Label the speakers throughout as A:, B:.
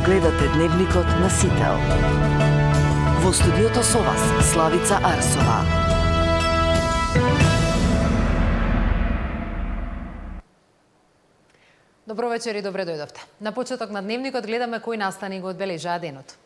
A: гледате Дневникот на Сител. Во студиото со вас Славица Арсова.
B: Добро вечер и добре дојдовте. На почеток на Дневникот гледаме кои настани го одбележаа денот.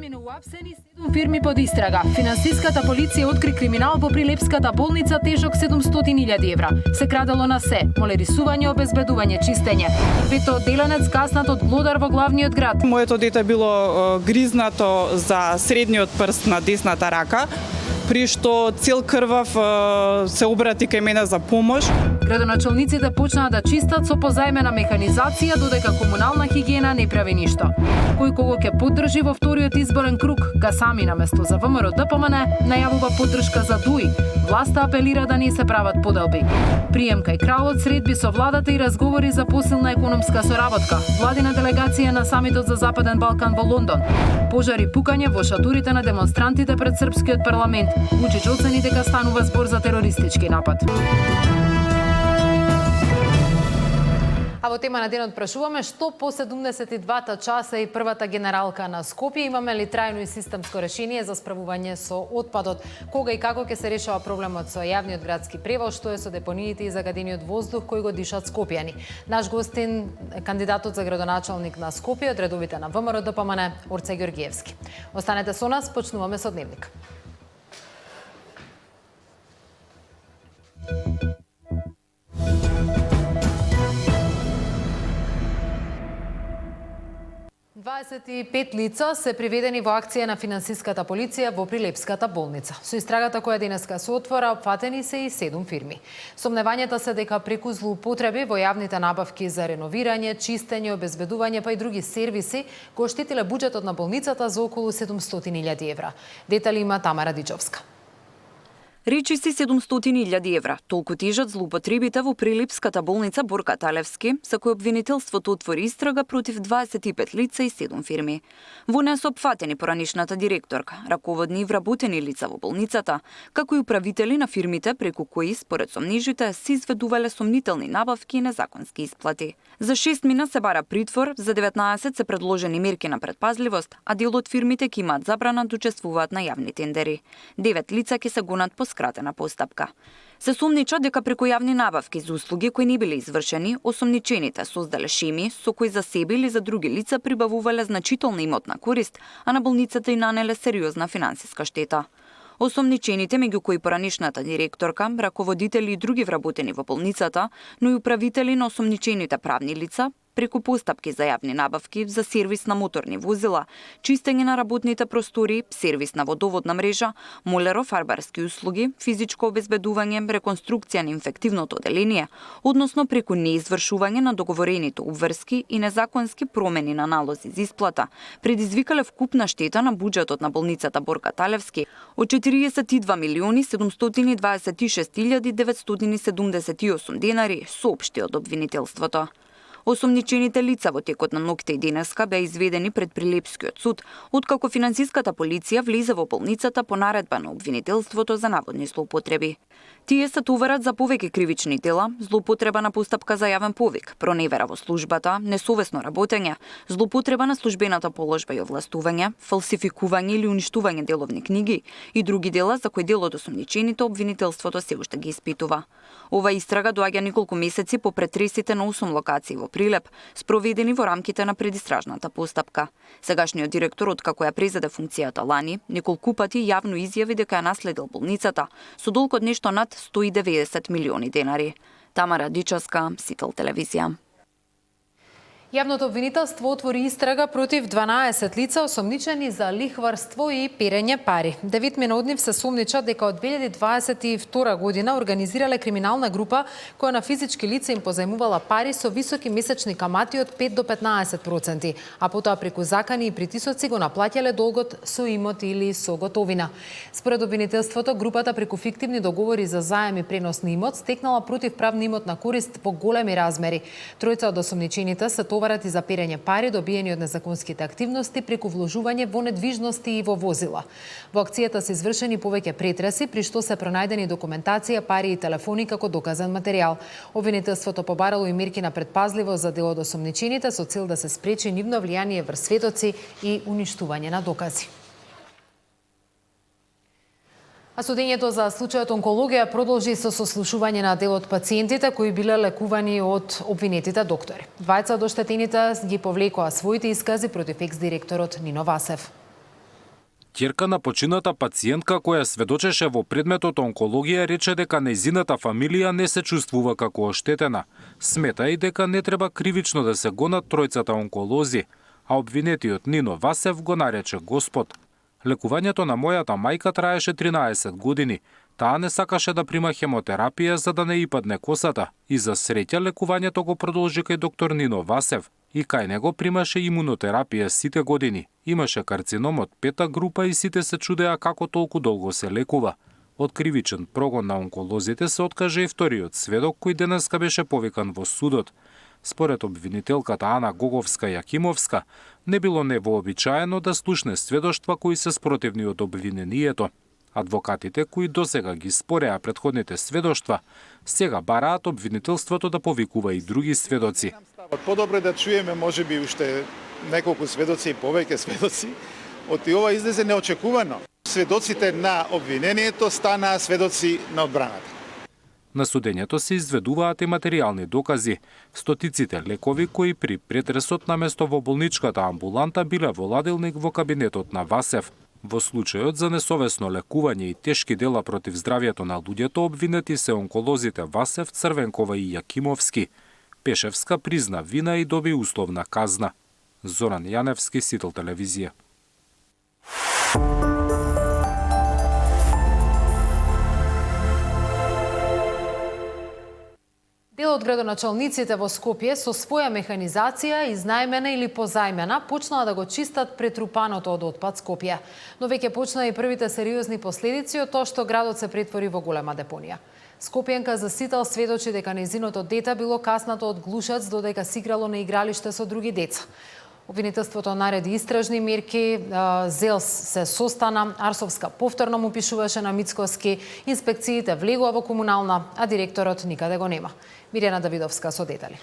B: Мина уапсени 7 фирми под истрага. Финансиската полиција откри криминал во Прилепската болница тежок 700.000 евра. Се крадало на се: молерисување, обезбедување, чистење. Пето отделенец гаснат од глодар во главниот град.
C: Моето дете било гризнато за средниот прст на десната рака, при што цел крвав се обрати кај мене за помош.
B: Градоначалниците почнаа да чистат со позајмена механизација, додека комунална хигиена не прави ништо. Кој кого ќе поддржи во вториот изборен круг, Касами на место за ВМРО ДПМН најавува поддршка за ДУИ. Власта апелира да не се прават поделби. Прием кај кралот, средби со владата и разговори за посилна економска соработка. Владина делегација на самитот за Западен Балкан во Лондон. Пожари пукање во шатурите на демонстрантите пред српскиот парламент. Вучич оцени дека станува збор за терористички напад. А во тема на денот прашуваме што по 72 часа и првата генералка на Скопје, имаме ли трајно и системско решение за справување со отпадот? Кога и како ќе се решава проблемот со јавниот градски превоз, што е со депониите и загадениот воздух кој го дишат скопјани? Наш гостин, кандидатот за градоначалник на Скопје од редовите на ВМРО ДПМН, Орце Ѓорѓиевски. Останете со нас, почнуваме со Дневник. Пет лица се приведени во акција на финансиската полиција во Прилепската болница. Со истрагата која денеска се отвора, опфатени се и 7 фирми. Сомневањата се дека преку злоупотреби во јавните набавки за реновирање, чистење, обезбедување па и други сервиси го оштетиле буџетот на болницата за околу 700.000 евра. Детали има Тамара Дичовска.
D: Речиси 700.000 евра. Толку тежат злоупотребите во Прилепската болница Борка Талевски, за кој обвинителството отвори истрага против 25 лица и 7 фирми. Во неа се опфатени поранишната директорка, раководни и вработени лица во болницата, како и управители на фирмите преку кои, според сомнежите, се изведувале сомнителни набавки и незаконски исплати. За 6 мина се бара притвор, за 19 се предложени мерки на предпазливост, а дел од фирмите ќе имаат забрана да учествуваат на јавни тендери. 9 лица ќе се гонат по скратена постапка. Се сомнича дека преку јавни набавки за услуги кои не биле извршени, осомничените создале шеми со кои за себе или за други лица прибавувале значителна имотна корист, а на болницата и нанеле сериозна финансиска штета. Осомничените, меѓу кои поранишната директорка, раководители и други вработени во болницата, но и управители на осомничените правни лица, преку постапки за јавни набавки, за сервис на моторни возила, чистење на работните простори, сервис на водоводна мрежа, молеро-фарбарски услуги, физичко обезбедување, реконструкција на инфективното оделение, односно преку неизвршување на договорените обврски и незаконски промени на налози за исплата, предизвикале вкупна штета на буџетот на болницата Борка Талевски од 42.726.978 денари, соопшти од обвинителството. Осомничените лица во текот на ноќта и денеска беа изведени пред Прилепскиот суд, откако финансиската полиција влезе во болницата по наредба на обвинителството за наводни злоупотреби. Тие се товарат за повеќе кривични дела, злоупотреба на постапка за јавен повик, проневера во службата, несовесно работење, злоупотреба на службената положба и овластување, фалсификување или уништување деловни книги и други дела за кои дел од осомничените обвинителството се уште ги испитува. Ова истрага доаѓа неколку месеци по претресите на 8 локации во Прилеп, спроведени во рамките на предистражната постапка. Сегашниот директор, откако ја презеде функцијата лани, неколку пати јавно изјави дека ја наследил болницата со долг од нешто над 190 милиони денари. Тамара Дичовска, Сител телевизија.
B: Јавното обвинителство отвори истрага против 12 лица осомничени за лихварство и перење пари. 9 од нив се сомничат дека од 2022 година организирале криминална група која на физички лица им позајмувала пари со високи месечни камати од 5 до 15%, а потоа преку закани и притисоци го наплаќале долгот со имот или со готовина. Според обвинителството, групата преку фиктивни договори за заем и пренос на имот стекнала противправна имотна корист во големи размери. Тројца од осомничените се одговарат и за перење пари добиени од незаконските активности преку вложување во недвижности и во возила. Во акцијата се извршени повеќе претреси, при што се пронајдени документација, пари и телефони како доказан материјал. Обвинителството побарало и мерки на предпазливост за дел од осомничените со цел да се спречи нивно влијание врз светоци и уништување на докази. А судењето за случајот онкологија продолжи со сослушување на дел од пациентите кои биле лекувани од обвинетите доктори. Двајца од оштетените ги повлекоа своите искази против екс-директорот Нино Васев.
E: Ќерка на почината пациентка која сведочеше во предметот онкологија рече дека нејзината фамилија не се чувствува како оштетена. Смета и дека не треба кривично да се гонат тројцата онколози, а обвинетиот Нино Васев го нарече Господ. Лекувањето на мојата мајка траеше 13 години. Таа не сакаше да прима хемотерапија за да не и падне косата. И за среќа лекувањето го продолжи кај доктор Нино Васев. И кај него примаше имунотерапија сите години. Имаше карцином од 5-та група и сите се чудеа како толку долго се лекува. Од кривичен прогон на онколозите се откаже и вториот сведок кој денеска беше повикан во судот. Според обвинителката Ана Гоговска-Јакимовска, не било невообичаено да слушне сведоштва кои се спротивни од обвинението. Адвокатите кои досега ги спореа предходните сведоштва, сега бараат обвинителството да повикува и други сведоци.
F: Подобро да чуеме можеби уште неколку сведоци и повеќе сведоци. Од ова излезе неочекувано. Сведоците на обвинението станаа сведоци на одбраната.
E: На судењето се изведуваат и материјални докази. Стотиците лекови кои при претресот наместо во болничката амбуланта биле во ладилник во кабинетот на Васев. Во случајот за несовесно лекување и тешки дела против здравјето на луѓето обвинети се онколозите Васев, Црвенкова и Јакимовски. Пешевска призна вина и доби условна казна. Зоран Јаневски, Сител телевизија.
B: Дел од градоначалниците во Скопје со своја механизација, изнајмена или позајмена, почнаа да го чистат претрупаното од отпад Скопје. Но веќе почнаа и првите сериозни последици од тоа што градот се претвори во голема депонија. Скопјанка за Сител сведочи дека нејзиното дете било каснато од глушац додека се играло на игралиште со други деца. Обвинителството нареди истражни мерки, ЗЕЛС се состана, Арсовска повторно му пишуваше на Мицкоски, инспекциите влегува во комунална, а директорот никаде го нема. Мирјана Давидовска со детали.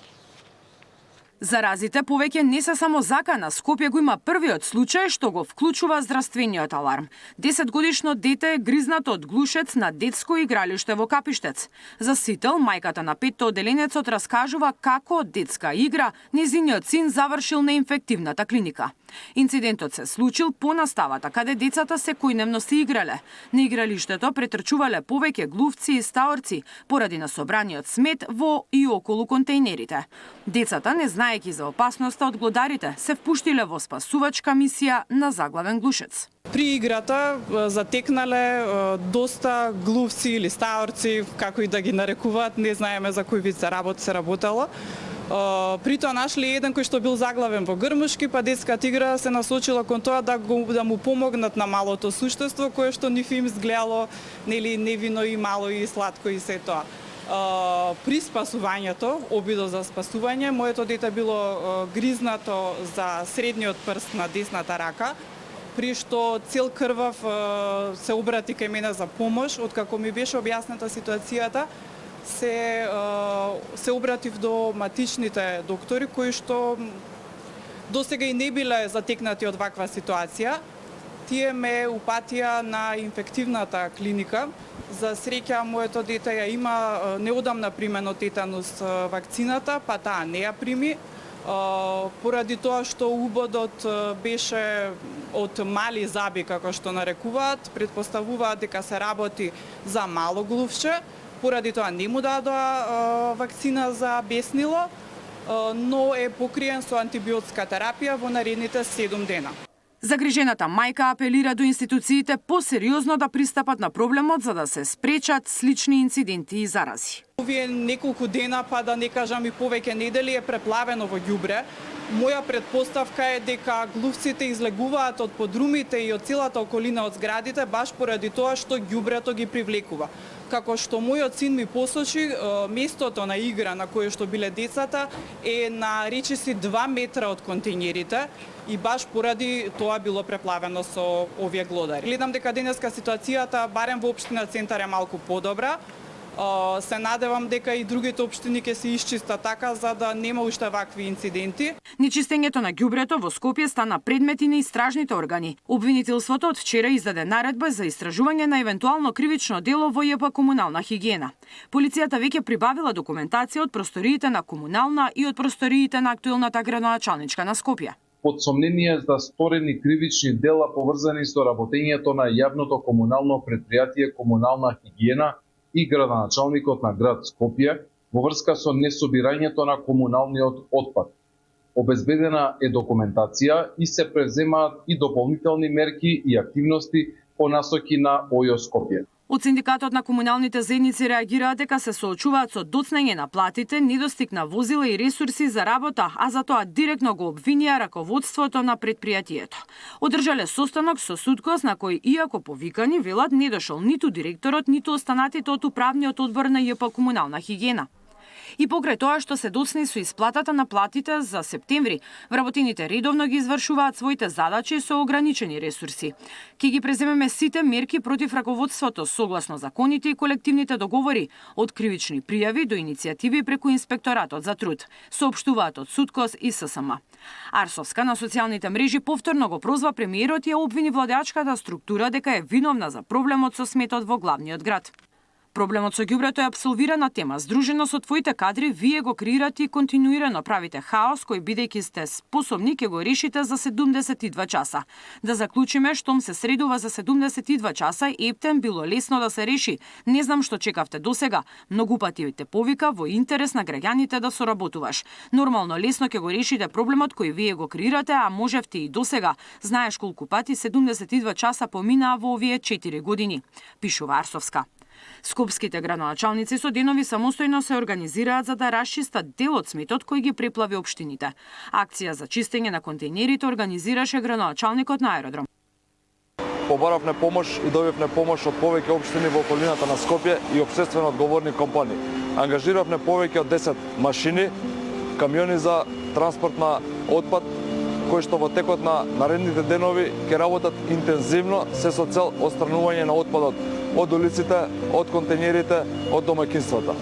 G: Заразите повеќе не се само закана. Скопје го има првиот случај што го вклучува здравствениот аларм. 10-годишно дете е гризнато од глушец на детско игралиште во Капиштец. За Сител, мајката на 5-то одделенецот раскажува како од детска игра нејзиниот син завршил на инфективната клиника. Инцидентот се случил по наставата, каде децата секојдневно се играле. На игралиштето претрчувале повеќе глувци и стаорци поради насобраниот смет во и околу контејнерите. Децата, не знаејќи за опасноста од глодарите, се впуштиле во спасувачка мисија на заглавен глушец.
C: При играта затекнале доста глувци или стаорци, како и да ги нарекуваат, не знаеме за кој вид се работело. При тоа нашли еден кој што бил заглавен во грмушки, па детската игра се насочила кон тоа да му помогнат на малото суштество кое што нив им изгледало нели невино и мало и сладко и се тоа. При спасувањето, обидот за спасување, моето дете било гризнато за средниот прст на десната рака, при што цел крвав се обрати кај мене за помош, откако ми беше објаснета ситуацијата. Се обратив до матичните доктори кои што досега и не биле затекнати од ваква ситуација. Тие ме упатија на инфективната клиника. За среќа, моето дете ја има неодамна примено тетанус вакцината, па таа не ја прими. Поради тоа што убодот беше од мали заби, како што нарекуваат, предпоставуваат дека се работи за мало глувче. Поради тоа не му дадоа вакцина за беснило, но е покриен со антибиотска терапија во наредните 7 дена.
G: Загрижената мајка апелира до институциите посериозно да пристапат на проблемот за да се спречат слични инциденти и зарази.
C: Овие неколку дена, па да не кажам и повеќе недели, е преплавено во ѓубре. Моја предпоставка е дека глувците излегуваат од подрумите и од целата околина од зградите баш поради тоа што ѓубрето ги привлекува. Како што мојот син ми посочи, местото на игра на кое што биле децата е на речиси 2 метра од контејнерите и баш поради тоа било преплавено со овие глодари. Гледам дека денеска ситуацијата барем во општина Центар е малку подобра. Се надевам дека и другите општини ќе се исчистат така за да нема уште вакви инциденти.
G: Нечистењето на ѓубрето во Скопје стана предмет и на истражните органи. Обвинителството од вчера издаде наредба за истражување на евентуално кривично дело во ЈП Комунална хигиена. Полицијата веќе прибавила документација од просториите на Комунална и од просториите на актуелната градоначалничка на Скопје.
H: Под сомнение за сторени кривични дела поврзани со работењето на јавното комунално претпријатие Комунална хигиена и градоначалникот на град Скопје во врска со несобирањето на комуналниот отпад. Обезбедена е документација и се преземаат и дополнителни мерки и активности по насоки на ОЈО Скопје.
G: Од Синдикатот на комуналните заедници реагираат дека се соочуваат со доцнење на платите, недостиг на возила и ресурси за работа, а за тоа директно го обвинија раководството на претпријатието. Одржале состанок со Суткос на кој, иако повикани, велат не дошол ниту директорот, ниту останатите од управниот одбор на ЈП Комунална хигиена. И покрај тоа што се доцни со исплатата на платите за септември, вработените редовно ги извршуваат своите задачи со ограничени ресурси. Ке ги преземеме сите мерки против раководството согласно законите и колективните договори, од кривични пријави до иницијативи преку Инспекторатот за труд, соопштуваат од Суткос и ССМ. Арсовска на социјалните мрежи повторно го прозва премиерот и ја обвини владеачката структура дека е виновна за проблемот со сметот во главниот град. Проблемот со ѓубрето е апсолвирана тема. Здружено со твоите кадри, вие го креирате и континуирано правите хаос кој бидејќи сте способни ќе го решите за 72 часа. Да заклучиме, штом се средува за 72 часа, ептен било лесно да се реши. Не знам што чекавте досега. Многу пати те повика во интерес на граѓаните да соработуваш. Нормално лесно ќе го решите проблемот кој вие го креирате, а можевте и досега. Знаеш колку пати 72 часа поминаа во овие 4 години, пишува Арсовска. Скопските градоначалници со денови самостојно се организираат за да расчистат дел од сметот кој ги преплави општините. Акција за чистење на контејнерите организираше градоначалникот на аеродром.
I: Побаравме помош и добивме помош од повеќе општини во околината на Скопје и општествено одговорни компании. Ангажиравме повеќе од 10 машини, камиони за транспорт на отпад, кои што во текот на наредните денови ќе работат интензивно се со цел отстранување на отпадот од улиците, од контејнерите, од домаќинствата.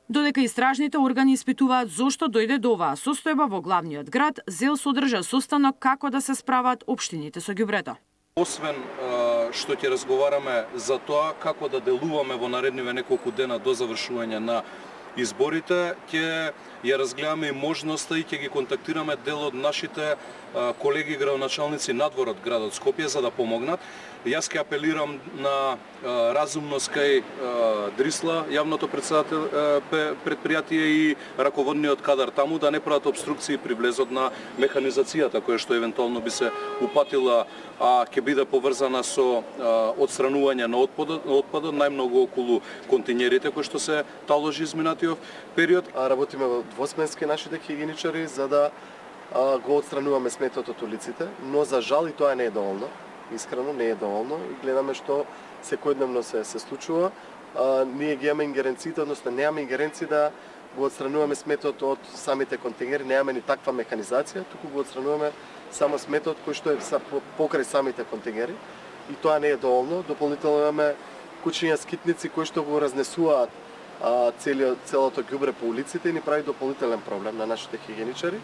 G: Додека истражните органи испитуваат зошто дојде до оваа состојба во главниот град, ЗЕЛ содржа состанок како да се справат општините со ѓубрето.
J: Освен што ќе разговараме за тоа како да делуваме во наредниве неколку дена до завршување на изборите, ќе ја разгледаме и можноста и ќе ги контактираме дел од нашите колеги градоначалници надвор од градот Скопје за да помогнат. Јас ќе апелирам на разумност кај Дрисла, јавното предпријатие и раководниот кадар таму да не прават обструкции при влезот на механизацијата која што евентуално би се упатила, а ќе биде поврзана со отстранување на отпадот најмногу околу контејнерите кои што се таложи изминатиот период.
K: Работиме во двосменски нашите хигиеничари за да го отстрануваме сметот од улиците, но за жал и тоа не е доволно. Искрено не е доволно и гледаме што секојдневно се случува. Ние ги имаме ингеренциите, односно немаме ингеренции да го отстрануваме сметот од самите контејнери, немаме ни таква механизација, туку го отстрануваме само сметот кој што е покрај самите контејнери и тоа не е доволно. Дополнително имаме кучиња скитници кои што го разнесуваат целото ѓубре по улиците и ни прави дополнителен проблем на нашите хигиеничари.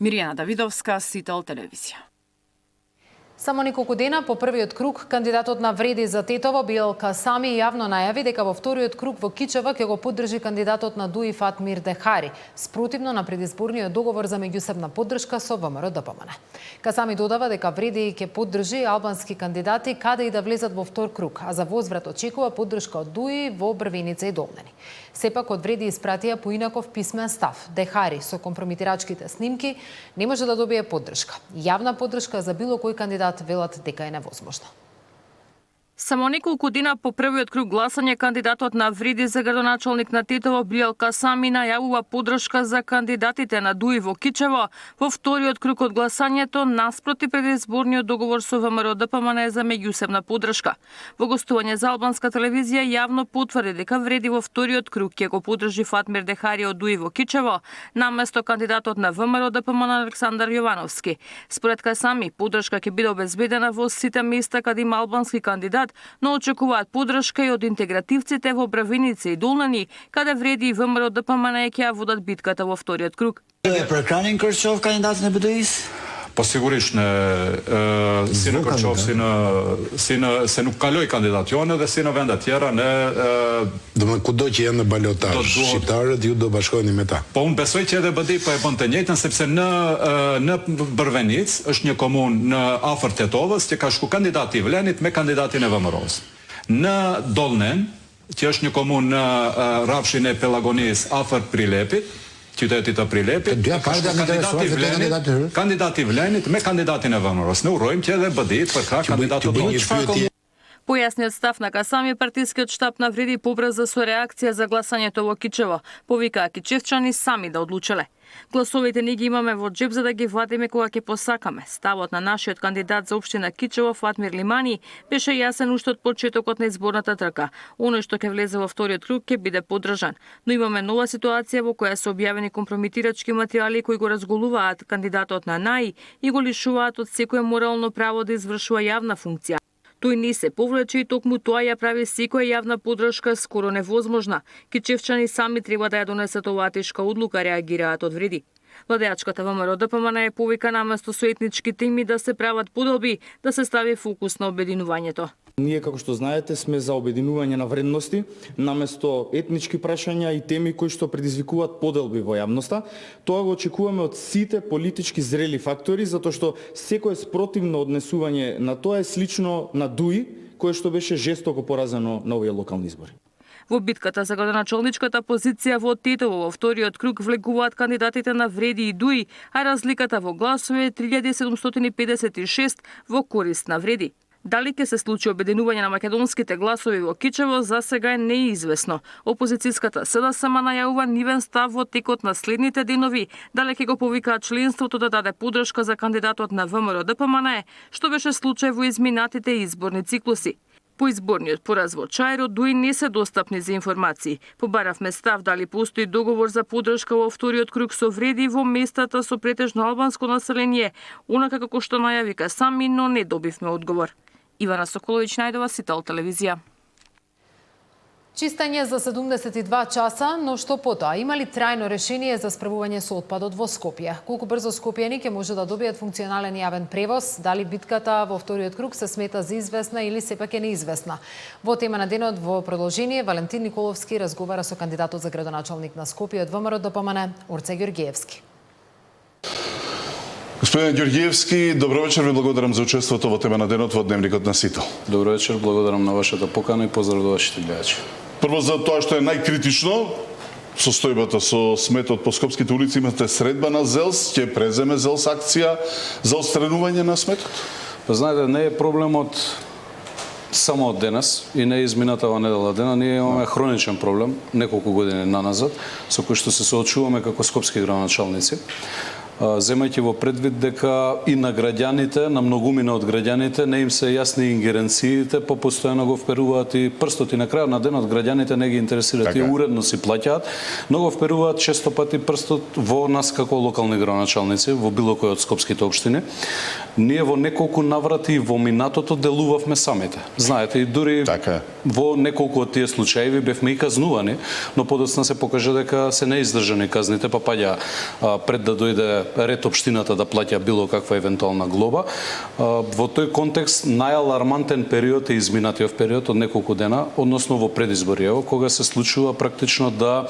G: Мирјана Давидовска, Сител телевизија.
B: Само неколку дена по првиот круг, кандидатот на Вреди за Тетово Билал Касами јавно најави дека во вториот круг во Кичева ќе го поддржи кандидатот на ДУИ Фатмир Дехари, спротивно на предизборниот договор за меѓусебна поддршка со ВМРО-ДПМН. Касами додава дека Вреди ќе поддржи албански кандидати каде и да влезат во втор круг, а за возврат очекува поддршка од ДУИ во Брвеница и Долнени. Сепак од Вреди испратија поинаков писмен став. Дехари со компрометирачките снимки не може да добие поддршка. Јавна поддршка за било кој кандидат велат дека е невозможно.
L: Само неколку дена по првиот круг гласање, кандидатот на Вреди за градоначалник на Тетово Билјал Касами најавува поддршка за кандидатите на Дуи во Кичево во вториот круг од гласањето наспроти предизборниот договор со ВМРО ДПМН за меѓусебна поддршка. Во гостување за албанска телевизија јавно потврди дека Вреди во вториот круг ќе го поддржи Фатмир Дехари од Дуи во Кичево наместо кандидатот на ВМРО ДПМН Александар Јовановски. Според Касами, поддршка ќе биде обезбедена во сите места каде има албански кандидат, но очекуваат поддршка и од интегративците во Бравиница и Долнани, каде Вреди и ВМРО ДПМН ќе ја водат битката во вториот круг.
M: Прекранен Крчов кандидат на БДИС?
N: Посигуришне сина Крчов, сина калој кандидат, јоне да сина венда тјера не...
O: Дома кудо ќе јаnë балјотаж, шqiptarët ju do bashkoheni me ta.
N: Po unë besoj që edhe BDI po e bën të njëjtën sepse në Bërvenic është një komunë në afër Tetovës që ka shku kandidati i Vlenit me kandidatin e VMRO-s. Në Dollnen, që është një komunë në rrafshin e Pelagonis afër Prilepit, qytetit të Prilepit, kandidati i Vlenit me kandidatin e VMRO-s. Ne urojmë që edhe BDI të përka kandidatët tonë.
L: Појасниот став на Касами, партискиот штаб на Вреди побрза со реакција за гласањето во Кичево, повикаа кичевчани сами да одлучеле. Гласовите ни ги имаме во джеб за да ги вадиме кога ќе посакаме. Ставот на нашиот кандидат за општина Кичево, Фатмир Лимани, беше јасен уште од почетокот на изборната трка. Оној што ќе влезе во вториот круг ќе биде поддржан. Но имаме нова ситуација во која се објавени компрометирачки материјали кои го разголуваат кандидатот на НАИ и го лишуваат од секое морално право да извршува јавна функција. Тој не се повлече и токму тоа ја прави секоја јавна поддршка скоро невозможна. Кичевчани сами треба да ја донесат оваа тешка одлука, реагираат од Вреди. Владеачката ВМРО ДПМН е повика наместо со етнички теми да се прават поделби, да се стави фокус на обединувањето.
P: Ние, како што знаете, сме за обединување на вредности, наместо етнички прашања и теми кои што предизвикуваат поделби во јавноста. Тоа го очекуваме од сите политички зрели фактори, затоа што секое спротивно однесување на тоа е слично на Дуи, кое што беше жестоко поразено на овие локални избори.
L: Во битката за градоначалничката позиција во Тетово во вториот круг влегуваат кандидатите на Вреди и Дуи, а разликата во гласови е 3756 во корист на Вреди. Дали ќе се случи обединување на македонските гласови во Кичево, за сега е неизвестно. Опозицијската СДСМ најавува нивен став во текот на следните денови, дали ќе го повикаат членството да даде поддршка за кандидатот на ВМРО ДПМН, што беше случај во изминатите изборни циклуси. По изборниот пораз во Чајро, Дуи не се достапни за информации. Побаравме став дали постои договор за поддршка во вториот круг со Вреди во местата со претежно албанско население, онака како што најави Касами, но не добивме одговор. Ивана Соколовиќ, Најдова, Сител телевизија.
B: Чистење за 72 часа, но што потоа? Има ли трајно решение за справување со отпадот во Скопје? Колку брзо скопјани ќе може да добијат функционален јавен превоз? Дали битката во вториот круг се смета за известна или сепак е неизвестна? Во тема на денот во продолжение, Валентин Николовски разговара со кандидатот за градоначалник на Скопје од ВМРО ДПМН, Орце Ѓорѓиевски.
Q: Господин Ѓорѓиевски, добро вечер, ви благодарам за учеството во тема на денот во Дневникот на Сител.
R: Добро вечер, благодарам на вашата покана и поздрав до вашите гледачи.
Q: Прво за тоа што е најкритично, состојбата со сметот по скопските улици, имате средба на ЗЕЛС, ќе преземе ЗЕЛС акција за отстранување на сметот?
R: Знаете, не е проблемот само од денес и не е изминатава недела дена, ние имаме хроничен проблем неколку години наназад со кој што се соочуваме како скопски градоначалници. Земајќи во предвид дека и на граѓаните, на многумина од граѓаните, не им се јасни ингеренциите, па постојано го вперуваат и прстот и на крајот на денот граѓаните не ги интересираат и уредно си плаќаат, но го вперуваат често пати прстот во нас како локални градоначалници, во било кој од скопските општини. Ние во неколку наврати во минатото делувавме самите. Знаете, и дури во неколку од тие случаи бевме и казнувани, но подоцна се покажа дека се неиздржани казните, па паѓа пред да дојде ред општината да плаќа било каква евентуална глоба. Во тој контекст најалармантен период е изминатиот период од неколку дена, односно во предизборијево, кога се случува практично да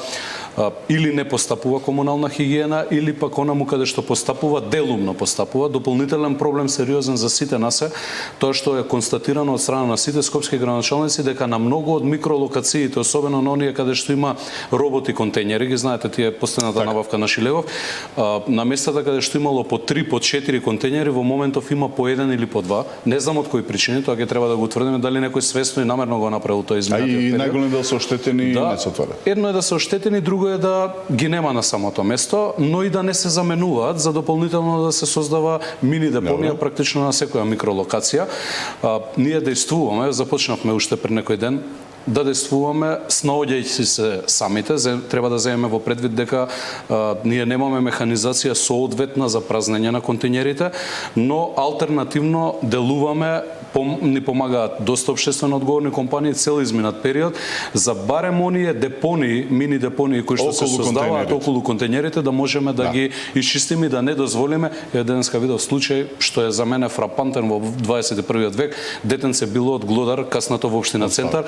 R: или не постапува комунална хигиена, или пак онаму каде што постапува, делумно постапува. Дополнителен проблем сериозен за сите нас е тоа што е констатирано од страна на сите скопски градоначалници дека на многу од микролокациите, особено на оние каде што има роботи контејнери, ги знаете тие постојната набавка на Шилегов, на местата каде што имало по 3, по 4 контејнери, во моментов има по 1 или по 2. Не знам од кои причини, тоа ќе треба да го утврдиме дали некој свесно и намерно го направил тоа изменатиот период.
Q: И најголем дел се оштетени и не се отвара.
R: Едно е да се оштетени, друго е да ги нема на самото место, но и да не се заменуваат за дополнително да се создава мини депонија практично на секоја микролокација. Ние дејствуваме, започнавме уште пред некој ден, да действуваме снаоѓајќи се самите, треба да земеме во предвид дека ние немаме механизација соодветна за празнење на контејнерите, но алтернативно делуваме, ни помагаат доста општествено одговорни компании цел изминат период за барем оние депонии, мини депонии кои што се создаваат околу контејнерите, да можеме да ги исчистиме и да не дозволиме. Денеска видов случај што е за мене фрапантен во 21 век, детенце било од Глодар, каснато во општина Центар.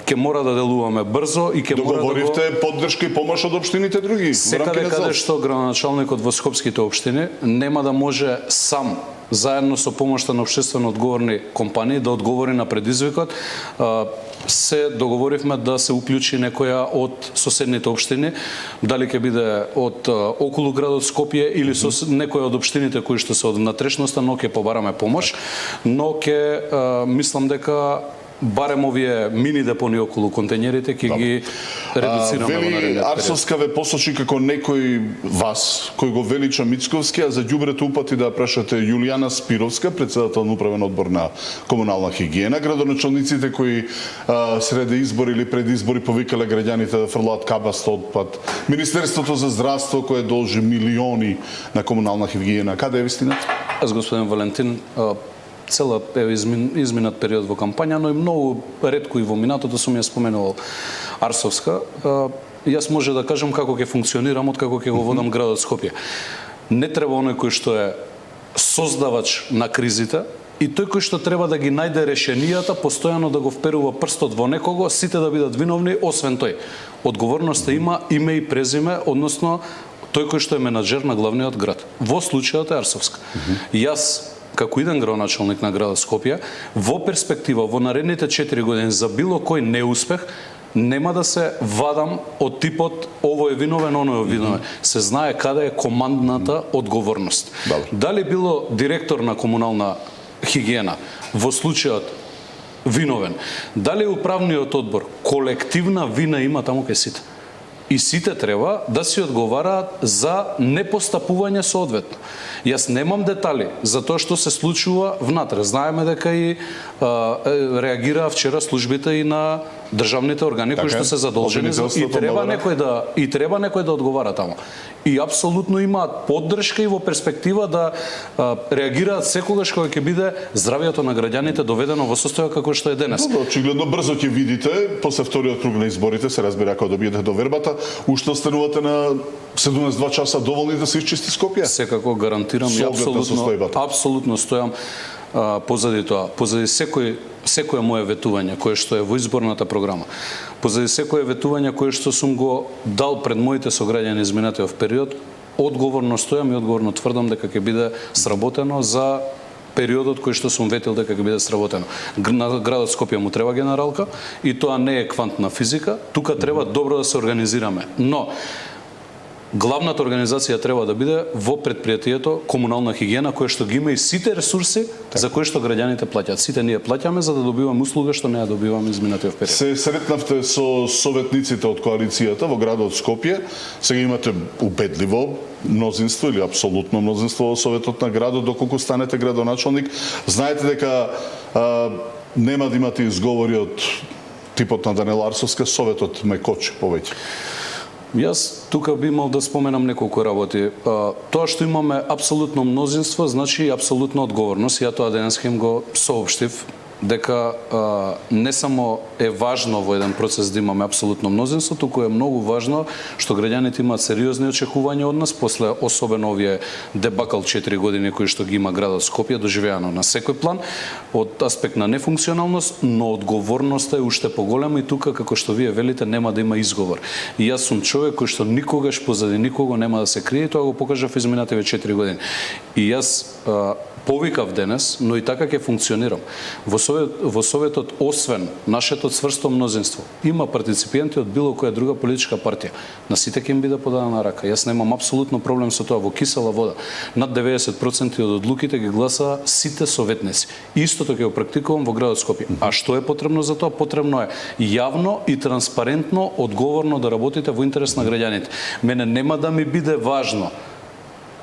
R: Ке мора да делуваме брзо и ке мора да
Q: договоривте поддршка и помош од општините други.
R: Секаде каде што градоначалникот во скопските општини нема да може сам заедно со помошта на општествено одговорни компании да одговори на предизвикот, се договоривме да се уклучи некоја од соседните општини, дали ќе биде од околу градот Скопје или со некоја од општините кои што се од внатрешноста, но ќе побараме помош, но ќе мислам дека барем овие мини депони околу контејнерите ќе ги редуцираме во наредниот период.
Q: Арсовска ве посочи како некој вас, кој го велича Мицковски, а за ѓубрето упати да прашате Јулијана Спировска, председател на управен одбор на комунална хигиена, градоначалниците кои среде избори или пред избори повикале граѓаните да фрлаат кабаст отпад, Министерството за здравство кое должи милиони на комунална хигиена. Каде е вистината?
R: Аз, господин Валентин, цела изминат период во кампања, но и многу ретко и во минатото сум ја споменувал Арсовска. Јас може да кажам како ќе функционирам од како ќе го водам градот Скопје. Не треба оној кој што е создавач на кризите и тој кој што треба да ги најде решенијата, постојано да го вперува прстот во некого, сите да бидат виновни, освен тој. Одговорноста има име и презиме, односно тој кој што е менаџер на главниот град. Во случајот е Арсовска. Јас како иден градоначалник на градот Скопје, во перспектива во наредните 4 години за било кој неуспех, нема да се вадам од типот ово е виновен, оно е виновен. Се знае каде е командната одговорност. Дали било директор на комунална хигиена во случајот виновен, дали управниот одбор, колективна вина има таму кај сите. И сите треба да си одговараат за непостапување соодветно. Јас немам детали за тоа што се случува внатре. Знаеме дека и реагираа вчера службите и на државните органи кои што се задолжени и треба некој да одговара таму. И апсолутно имаат поддршка и во перспектива да реагираат секогаш кога ќе биде здравјето на граѓаните доведено во состојба како што е денес.
Q: Очигледно брзо ќе видите после вториот круг на изборите, се разбира кога добиете до вербата, уште останувате на 72 часа доволни да се исчисти Скопје?
R: Секако гарантирам и апсолутно стојам позади тоа, позади секое мое ветување кое што е во изборната програма, позади секое ветување кое што сум го дал пред моите сограѓани изминатиот период, одговорно стојам и одговорно тврдам дека ќе биде сработено за периодот кој што сум ветил дека ќе биде сработено. На градот Скопје му треба генералка и тоа не е квантна физика, тука треба добро да се организираме. Но главната организација треба да биде во предпријатието комунална хигиена, која што ги има и сите ресурси за кои што граѓаните плаќаат. Сите ние плаќаме за да добиваме услуга што не ја добиваме изминатиот период.
Q: Се сретнавте со советниците од коалицијата во градот Скопје. Сега имате убедливо мнозинство или апсолутно мнозинство во советот на градот доколку станете градоначалник. Знаете дека нема да имате изговори од типот на Даниела Арсовска, советот ме кочи повеќе.
R: Јас тука би имал да споменам неколку работи. Тоа што имаме апсолутно мнозинство, значи и апсолутна одговорност. Ја тоа денес им го соопштив дека не само е важно во еден процес да имаме апсолутно мнозинство, туку е многу важно што граѓаните имаат сериозни очекувања од нас после особено овие дебакал 4 години кои што ги има градот Скопје доживеано на секој план од аспект на нефункционалност, но одговорноста е уште поголема и тука како што вие велите нема да има изговор. И јас сум човек кој што никогаш позади никого нема да се крие, тоа го покажав изминативе 4 години. И јас повикав денес, но и така ќе функционирам. Во во Советот, освен нашето цврсто мнозинство, има партиципиенти од било која друга политичка партија. На сите ќе им биде подадена рака. Јас немам апсолутно проблем со тоа. Во кисела вода над 90% од одлуките ги гласа сите советници. Истото ќе го практикувам во градот Скопје. А што е потребно за тоа? Потребно е јавно и транспарентно, одговорно да работите во интерес на граѓаните. Мене нема да ми биде важно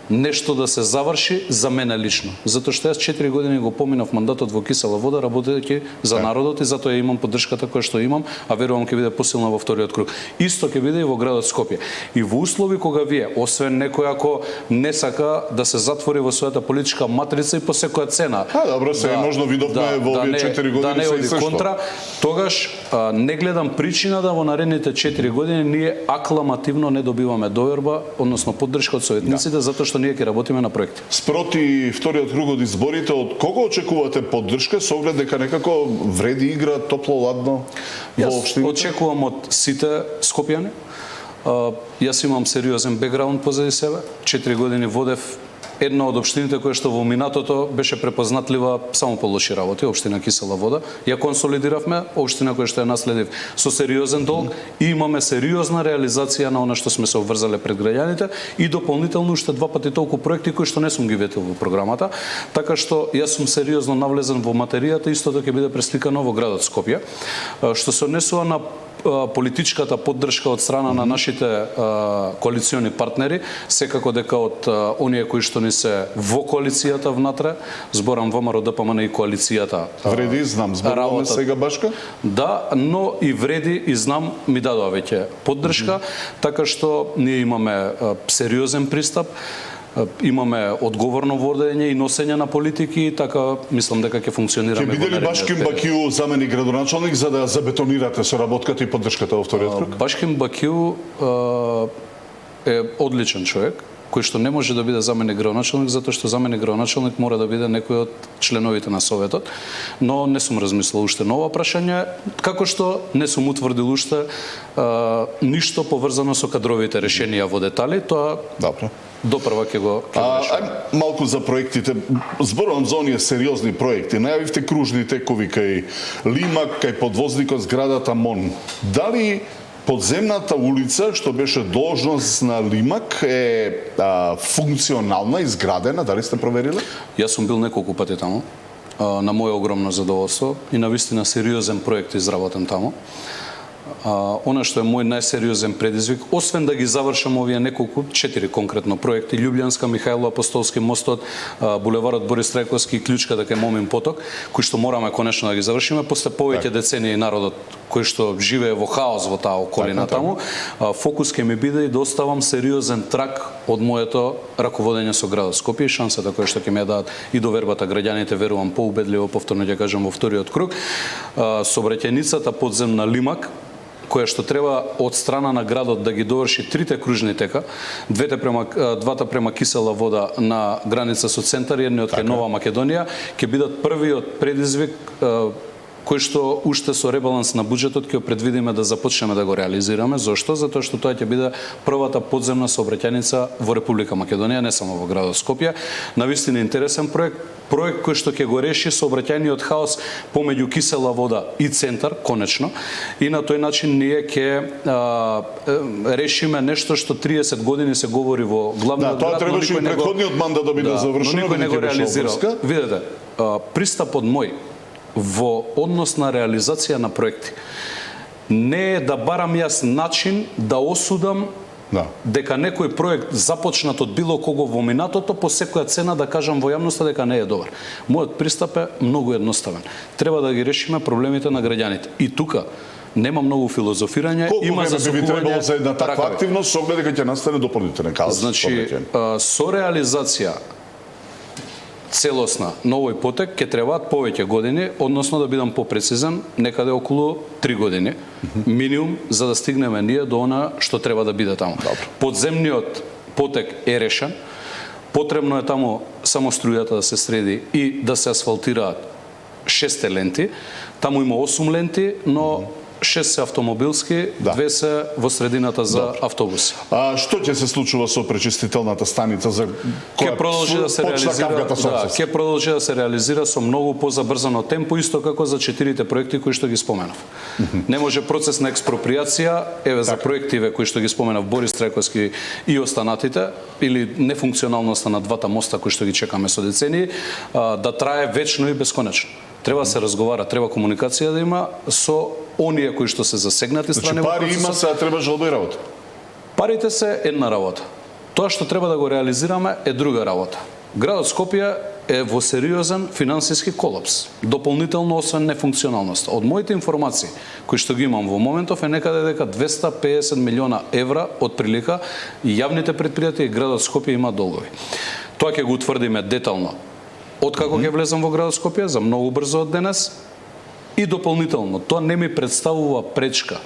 R: нешто да се заврши за мене лично. Затоа што јас 4 години го поминав мандатот во кисела вода, работејќи за народот, и затоа имам поддршката која што имам, а верувам ќе биде посилна во вториот круг. Исто ќе биде и во градот Скопје. И во услови кога вие, освен некој ако не сака да се затвори во својата политичка матрица и по секоја цена.
Q: Добро, сега можно видовме во овие 4 години
R: да не
Q: се
R: оди контра, тогаш не гледам причина да во наредните 4 години ние акламативно не добиваме доверба, односно поддршка од советниците, затоа што ние ќе работиме на проекти.
Q: Спроти вториот круг од изборите, од кого очекувате поддршка со оглед дека некако вреди игра топло-ладно во општината?
R: Јас очекувам од сите скопјани. Јас имам сериозен бекграунд позади себе. 4 години водев една од општините која што во минатото беше препознатлива само по лоши работи, општина Кисела вода. Ја консолидиравме, општина која што ја наследив со сериозен долг и имаме сериозна реализација на она што сме се обврзале пред граѓаните и дополнително уште 2 пати толку проекти кои што не сум ги ветил во програмата, така што јас сум сериозно навлезен во материјата, истото ќе биде пресликано во градот Скопје. Што се однесува на политичката поддршка од страна на нашите коалициони партнери, секако дека од оние кои што ни се во коалицијата внатре, зборам ВМРО, ДПМН и коалицијата.
Q: Вреди, знам, зборуваме сега башка?
R: Да, но и вреди и знам ми дадоа веќе поддршка, така што ние имаме сериозен пристап, имаме одговорно водење и носење на политики, така мислам дека ќе функционираме.
Q: Ќе биде ли Башким Бакију заменик градоначалник за да забетонирате соработката и поддршката во вториот круг?
R: Башким Бакију е одличен човек, кој што не може да биде заменик градоначалник, затоа што заменик градоначалник мора да биде некој од членовите на Советот, но не сум размислил уште на ова прашање, како што не сум утврдил уште ништо поврзано со кадровите решенија во детали, тоа
Q: добро.
R: Допрва ќе го
Q: решаме. Малку за проектите. Зборувам за оние сериозни проекти. Најавивте кружни текови кај Лимак, кај подвозникот зградата МОН. Дали подземната улица, што беше должност на Лимак, е функционална, изградена? Дали сте провериле?
R: Јас сум бил неколку пати таму, на моје огромно задоволство и на вистина сериозен проект изработен таму. Она што е мој најсериозен предизвик, освен да ги завршам овие неколку, 4 конкретно проекти, Љубљанска, Михајло Апостолски мостот, булеварот Борис Трајковски и клучката кај Момин поток, кои што мораме конечно да ги завршиме после повеќе децении народот кој што живее во хаос во таа околина таму. Фокус ќе ми биде и да оставам сериозен трак од моето раководење со градот Скопје и шансата која што ќе ми ја дадат и довербата граѓаните, верувам поубедливо, повторно ќе кажам, во вториот круг. Сообраќајницата подземна Лимак, која што треба од страна на градот да ги доврши 3 кружни тека, двата према Кисела вода на граница со центар и едниот кај Нова Македонија, ќе бидат првиот предизвик кој што уште со ребаланс на буџетот ќе предвидиме да започнеме да го реализираме. Зошто? Затоа што тоа ќе биде првата подземна сообраќајница во Република Македонија, не само во градот Скопје. Навистина интересен проект кој што ќе го реши сообраќајниот хаос помеѓу Кисела вода и центар, конечно, и на тој начин ние ќе решиме нешто што 30 години се говори во главниот град.
Q: Тоа требаше и претходниот мандат да биде завршено,
R: но никој не го реализирал. Видете, пристапот мој во однос на реализација на проекти не е да барам јас начин да осудам дека некој проект започнат од било кого во минатото по секоја цена да кажам во јавноста дека не е добар. Мојот пристап е многу едноставен. Треба да ги решиме проблемите на граѓаните. И тука нема многу филозофирање, има засокување.
Q: Колку време би требало за една таква активност со оглед дека ќе настане дополнителен хаос?
R: Значи, со реализација целосна на овој потек ќе требаат повеќе години, односно да бидам попрецизен, некаде околу 3 години минимум за да стигнеме ние до она што треба да биде таму. Подземниот потек е решен. Потребно е таму само струјата да се среди и да се асфалтираат 6 ленти. Таму има 8 ленти, но 6 се автомобилски, 2 се во средината за автобуси.
Q: А што ќе се случува со пречистителната станица за која
R: ќе продолжи да се реализира, ќе продолжи да се реализира со многу позабрзано темпо, исто како за 4 проекти кои што ги споменав. Не може процес на експроприација, еве за проективе кои што ги споменав Борис Трајковски и останатите, или нефункционалноста на двата моста кои што ги чекаме со децении, да трае вечно и бесконечно. Треба да се разговара, треба комуникација да има со оние кои што се засегнати страни.
Q: Значи пари има, сега треба жалба и работа.
R: Парите се една работа. Тоа што треба да го реализираме е друга работа. Градот Скопје е во сериозен финансиски колапс, дополнително освен нефункционалност. Од моите информации кои што ги имам во моментов е некаде дека 250 милиона евра од прилика јавните претпријатија и градот Скопје има долгови. Тоа ќе го утврдиме детално откако ќе влезам во градот Скопје, за многу брзо од денес. И дополнително, тоа не ми представува пречка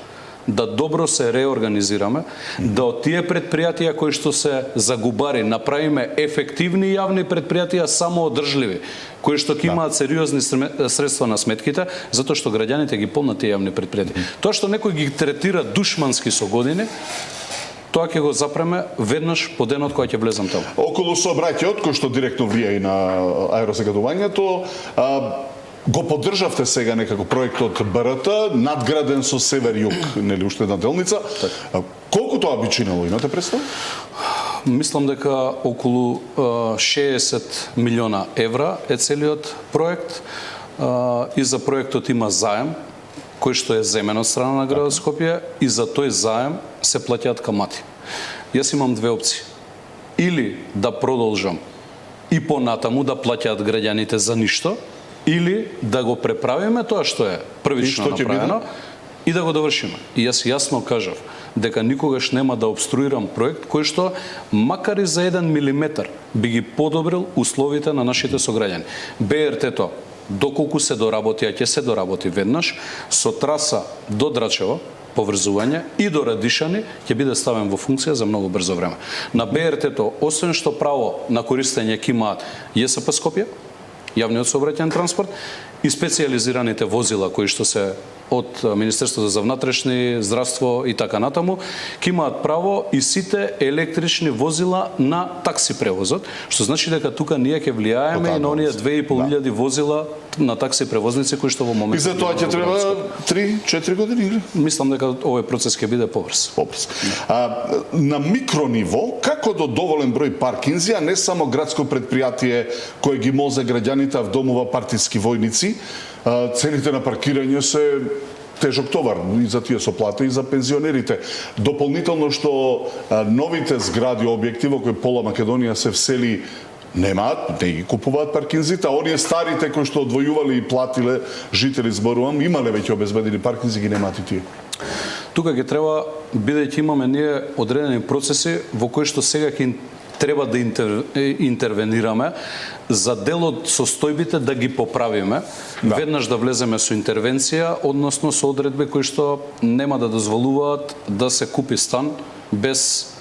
R: да добро се реорганизираме, да од тие претпријатија кои што се загубари направиме ефективни јавни претпријатија самоодржливи, кои што ќе имаат сериозни средства на сметките, затоа што граѓаните ги помнат тие јавни претпријатија. Тоа што некој ги третира душмански со години, тоа ќе го запреме веднаш по денот кога ќе влезам таму.
Q: Околу сообраќајот кој што директно влија и на аерозагадувањето, го поддржавте сега некако проектот БРТ, надграден со север-југ, нели уште една делница. Колку тоа би чинело, имате представа?
R: Мислам дека околу 60 милиона евра е целиот проект и за проектот има заем кој што е земен од страна на градот Скопје и за тој заем се плаќаат камати. Јас имам две опции. Или да продолжам и понатаму да плаќаат граѓаните за ништо, или да го преправиме тоа што е првично направено и да го довршиме. И јас јасно кажав дека никогаш нема да обструирам проект кој што макар и за 1 милиметар би ги подобрил условите на нашите сограѓани. БРТ-то доколку се доработи, а ќе се доработи веднаш, со траса до Драчево, поврзување и до Радишани ќе биде ставен во функција за многу брзо време. На БРТ-то, освен што право на користење ќе имаат ЈСП Скопје, јавниот сообраќајен транспорт, и специјализираните возила кои што се од Министерството за внатрешни, здравство и така натаму, ќе имаат право и сите електрични возила на такси превозот, што значи дека тука ние ќе влијаеме и на оние 2500 возила на такси превозници кои што во моментот.
Q: И за тоа ќе треба 3-4 години?
R: Мислам дека овој процес ќе биде побрз.
Q: На микрониво, како до доволен број паркинзи, а не само градско предпријатие кое ги молзе граѓаните, а вдомува партиски војници, цените на паркирање се тежок товар и за тие со плата и за пензионерите. Дополнително што новите згради, објекти во кои пола Македонија се всели немаат, не ги купуваат паркинзите, а оние старите кои што одвојувале и платиле жители, зборувам, имале веќе обезбедени паркинзи, ги немаат и тие.
R: Тука ќе треба, бидејќи имаме ние одредени процеси во кои што сега ќе треба да интервенираме за дел од состојбите да ги поправиме, веднаш да влеземе со интервенција, односно со одредби кои што нема да дозволуваат да се купи стан без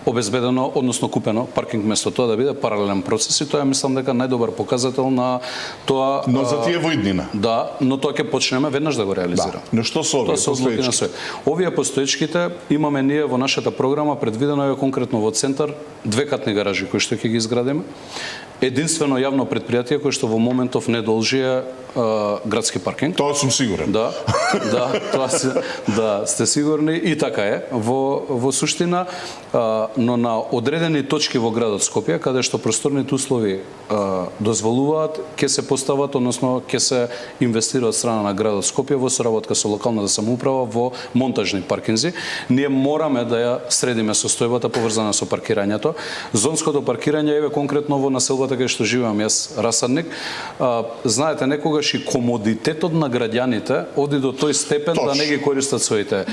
R: обезбедено, односно купено паркинг место. Тоа да биде паралелен процес и тоа мислам дека најдобар показател на тоа.
Q: Но за тие во иднина.
R: Да, но тоа ќе почнеме веднаш да го реализираме.
Q: Но што со овие постоечки?
R: Овие постоечките имаме ние во нашата програма, предвидено е конкретно во центар 2-катни гаражи кои што ќе ги изградиме. Единствено јавно предпријатие кое што во моментов не должи градски паркинг.
Q: Тоа сум сигурен.
R: Да, тоа сте сигурни и така е. Во суштина, но на одредени точки во градот Скопје, каде што просторните услови дозволуваат, ќе се постават, односно ќе се инвестира од страна на градот Скопје во соработка со локалната самоуправа во монтажни паркинзи. Ние мораме да ја средиме состојбата поврзана со паркирањето. Зонското паркирање еве конкретно во населбата каде што живеам јас, Расадник. Знаете, некогаш и комодитетот на граѓаните оди до тој степен да не ги користат своите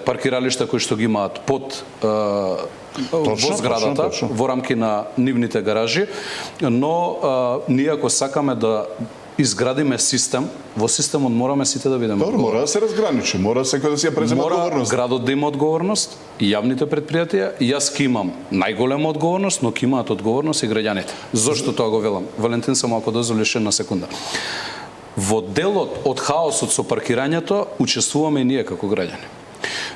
R: паркиралишта кои што ги имаат под во зградата, во рамки на нивните гаражи, но ние ако сакаме да изградиме систем, во системот мораме сите да бидеме.
Q: Добро, мора да се разграничи, мора секој да си ја преземе одговорност.
R: Мора градот да има одговорност, и јавните предпријатија, и јас ќе имам најголема одговорност, но ќе имаат одговорност и граѓаните. Зошто тоа го велам? Валентин, само ако дозволиш една секунда. Во делот од хаосот со паркирањето учествуваме и ние како граѓани.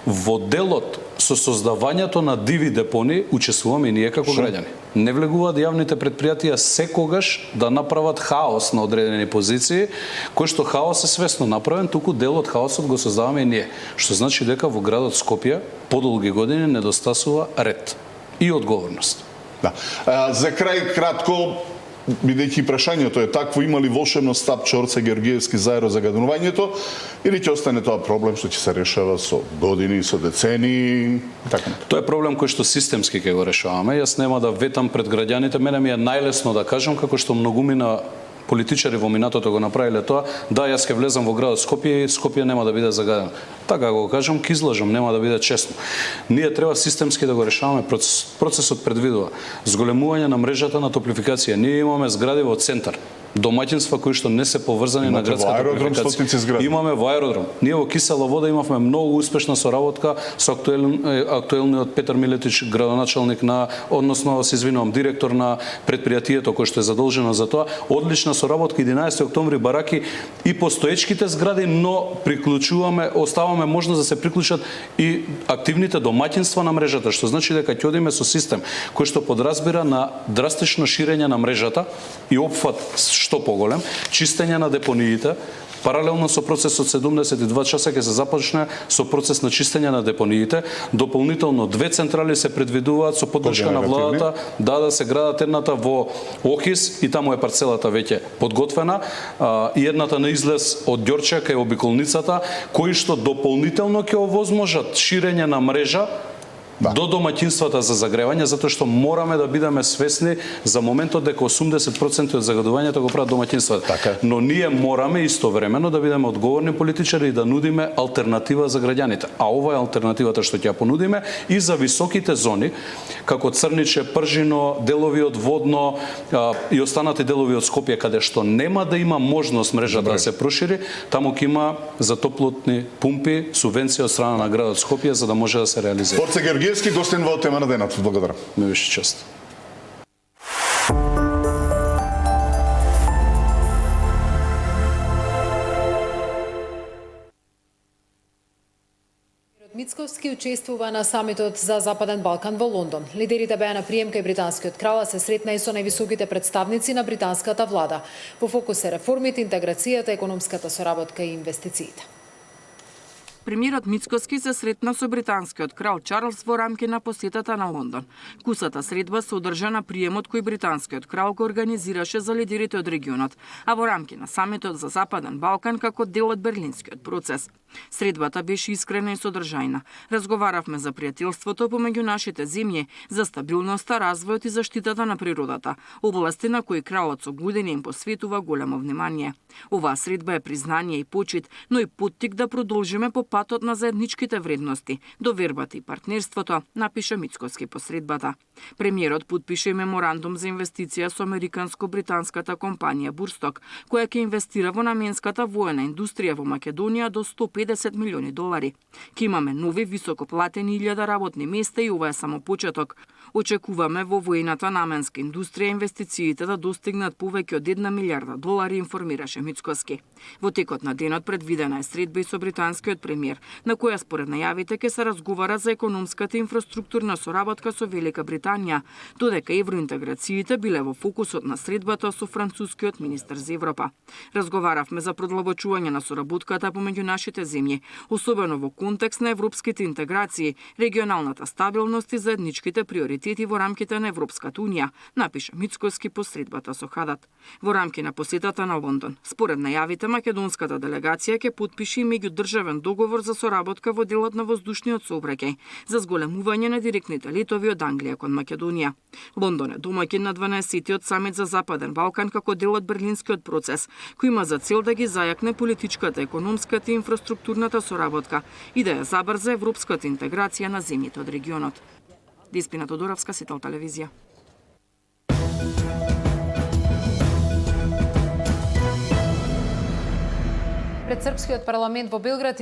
R: Во делот со создавањето на диви депони учествуваме и ние како граѓани. Не влегуваат јавните предпријатија секогаш да направат хаос на одредени позиции, кој што хаос е свесно направен, туку дел од хаосот го создаваме и ние. Што значи дека во градот Скопје подолги години недостасува ред и одговорност.
Q: Да. За крај кратко, бидејќи прашањето е такво, има ли волшебно стапче Орце Георгиевски за аерозагадувањето, или ќе остане тоа проблем што ќе се решава со години, со децени, така?
R: Тоа е проблем кој што системски ќе го решаваме. Јас нема да ветам пред граѓаните, мене ми е најлесно да кажам како што многумина политичари во минатото го направиле тоа, да, јас ќе влезам во градот Скопје и Скопје нема да биде загадено. Така го кажам, ќе излажам, нема да биде честно. Ние треба системски да го решаваме. Процесот предвидува зголемување на мрежата на топлификација. Ние имаме згради во центар, домаќинства кои што не се поврзани на градската топлификација. Имаме во аеродром. Ние во Кисела Вода имавме многу успешна соработка со актуелниот Петар Милетич, градоначалник на, односно се извинувам, директор на предпријатието кој што е задолжено за тоа. Одлична соработка 11 октомври бараки и постоечките згради, но приклучуваме, оставаме можност да се приклучат и активните домаќинства на мрежата, што значи дека ќе одиме со систем кој што подразбира на драстично ширење на мрежата и опфат што поголем, чистење на депониите. Паралелно со процесот 72 часа ќе се започне со процес на чистење на депониите. Дополнително 2 централи се предвидуваат со поддршка на владата да се градат, едната во Охис и таму е парцелата веќе подготвена, и едната на излез од Ѓорче кај обиколницата, кои што дополнително ќе овозможат ширење на мрежа до домаќинствата за загревање, затоа што мораме да бидеме свесни за моментот дека 80% од загадувањето го прават домаќинствата.
Q: Така.
R: Но ние мораме истовремено да бидеме одговорни политичари и да нудиме алтернатива за граѓаните. А ова е алтернативата што ќе ја понудиме и за високите зони, како Црниче, Пржино, делови од Водно и останати делови од Скопје, каде што нема да има можност мрежата да се прошири, таму ќе има за топлотни пумпи субвенција од страна на градот Скопје за да може да се реализира.
Q: Георгиевски, гостин во тема на денот. Благодарам.
R: Ме беше чест.
B: Мицковски учествува на самитот за Западен Балкан во Лондон. Лидерите беа на прием кај британскиот крал, а се сретна и со највисоките представници на британската влада. Во фокус се реформите, интеграцијата, економската соработка и инвестициите.
S: Премиерот Мицковски се сретна со британскиот крал Чарлс во рамки на посетата на Лондон. Кусата средба се одржа на приемот кој британскиот крал го организираше за лидерите од регионот, а во рамки на самитот за Западен Балкан како дел од Берлинскиот процес. Средбата беше искрена и содржајна. Разговаравме за пријателството помеѓу нашите земји, за стабилноста, развојот и заштитата на природата, области на кои кралот со години им посветува големо внимание. Оваа средба е признание и почит, но и поттик да продолжиме по патот на заедничките вредности, довербата и партнерството, напиша Мицковски по средбата. Премиерот потпише и меморандум за инвестиција со американско-британската компанија Бурсток, која ќе инвестира во наменската воена индустрија во Македонија до $150 милиони. Ке имаме нови високоплатени 1000 работни места и ова е само почеток. Очекуваме во воената наменска индустрија инвестициите да достигнат повеќе од $1 милиарда, информираше Мицковски. Во текот на денот предвидена е средба и со британскиот премиер, на која според најавите ќе се разговара за економската инфраструктурна соработка со Велика Британија, додека евроинтеграциите биле во фокусот на средбата со францускиот министер за Европа. Разговаравме за продлабочување на соработката помеѓу нашите земји, особено во контекст на европските интеграции, регионалната стабилност и заедничките приоритети во рамките на Европската унија, напиша Мицковски по средбата со Хадат. Во рамки на посетата на Лондон, според најавите, македонската делегација ќе потпише и меѓудржавен договор за соработка во делот на воздушниот сообраќај за зголемување на директните летови од Англија кон Македонија. Лондон е домаќин на 12-тиот самит за Западен Балкан како дел од Берлинскиот процес, кој има за цел да ги зајакне политичката, економската и инфраструктурната соработка и да ја забрза европската интеграција на земјите од регионот. Деспина Тодоровска, Сител телевизија.
B: Пред српскиот парламент во Белград